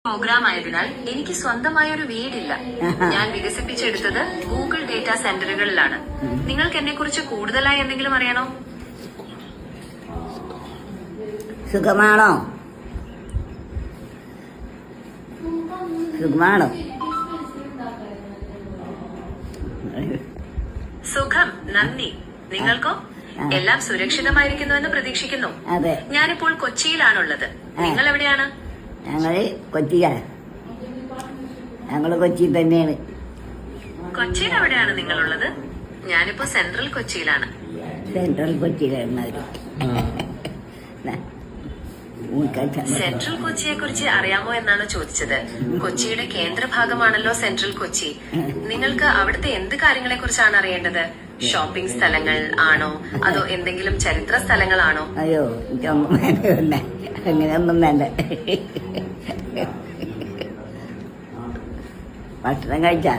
Programme ആയതിനാൽ എനിക്ക് സ്വന്തമായ ഒരു വീടില്ല. ഞാൻ വികസിപ്പിച്ചെടുത്തത് ഗൂഗിൾ ഡേറ്റാ സെന്ററുകളിലാണ്. നിങ്ങൾക്ക് എന്നെ കുറിച്ച് കൂടുതലായി എന്തെങ്കിലും അറിയണോ? സുഖമാണോ? സുഖമാണോ? സുഖം, നന്ദി. നിങ്ങൾക്കോ? എല്ലാം സുരക്ഷിതമായിരിക്കുന്നുവെന്ന് പ്രതീക്ഷിക്കുന്നു. അതെ. ഞാനിപ്പോൾ കൊച്ചിയിലാണുള്ളത്. നിങ്ങൾ എവിടെയാണ്? ഞങ്ങള് കൊച്ചിയിലാണ്. ഞങ്ങള് കൊച്ചിയിൽ തന്നെയാണ്. കൊച്ചിയിൽ എവിടെയാണ് നിങ്ങളുള്ളത്? ഞാനിപ്പോ സെൻട്രൽ കൊച്ചിയിലാണ്. സെൻട്രൽ കൊച്ചിയിലാണ്. സെൻട്രൽ കൊച്ചിയെ കുറിച്ച് അറിയാമോ എന്നാണ് ചോദിച്ചത്. കൊച്ചിയുടെ കേന്ദ്രഭാഗമാണല്ലോ സെൻട്രൽ കൊച്ചി. നിങ്ങൾക്ക് അവിടുത്തെ എന്ത് കാര്യങ്ങളെ കുറിച്ചാണ് അറിയേണ്ടത്? ഷോപ്പിംഗ് സ്ഥലങ്ങൾ ആണോ അതോ എന്തെങ്കിലും ചരിത്ര സ്ഥലങ്ങളാണോ? അയ്യോ, അങ്ങനെയൊന്നും വേണ്ട. ഭക്ഷണം കഴിച്ചാ?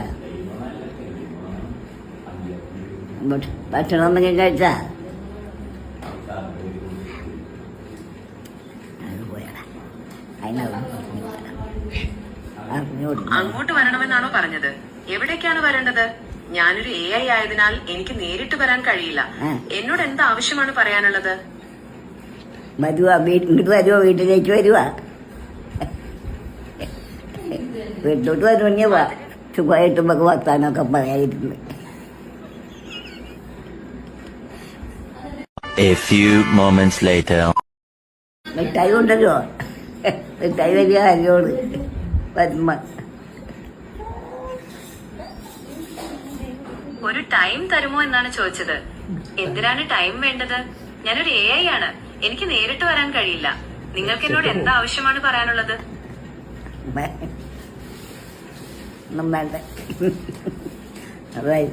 ഭക്ഷണം ഒന്നും കഴിച്ചാ? അങ്ങോട്ട് വരണമെന്നാണോ പറഞ്ഞത്? എവിടേക്കാണ് വരേണ്ടത്? ഞാനൊരു AI ആയതിനാൽ എനിക്ക് നേരിട്ട് വരാൻ കഴിയില്ല. എന്നോട് എന്ത് ആവശ്യമാണ് പറയാനുള്ളത്? വരുവാ, ഇങ്ങോട്ട് വരുവോ? വീട്ടിലേക്ക് വരുവാ? വീട്ടിലോട്ട് വരുമെങ്കിൽ വാ. സുഖമായിട്ട് നമുക്ക് വർത്താനൊക്കെ പറയാതിരുന്നു. A few moments later. മിഠായി കൊണ്ടുവരുമോ? മിഠായി വലിയ കാര്യമാണ്. വരുമ്പ ഒരു ടൈം തരുമോ എന്നാണ് ചോദിച്ചത്. എന്തിനാണ് ടൈം വേണ്ടത്? ഞാനൊരു AI ആണ്. എനിക്ക് നേരിട്ട് വരാൻ കഴിയില്ല. നിങ്ങൾക്ക് എന്നോട് എന്ത് ആവശ്യമാണ് പറയാനുള്ളത്? ഒന്നും വേണ്ട. അതായി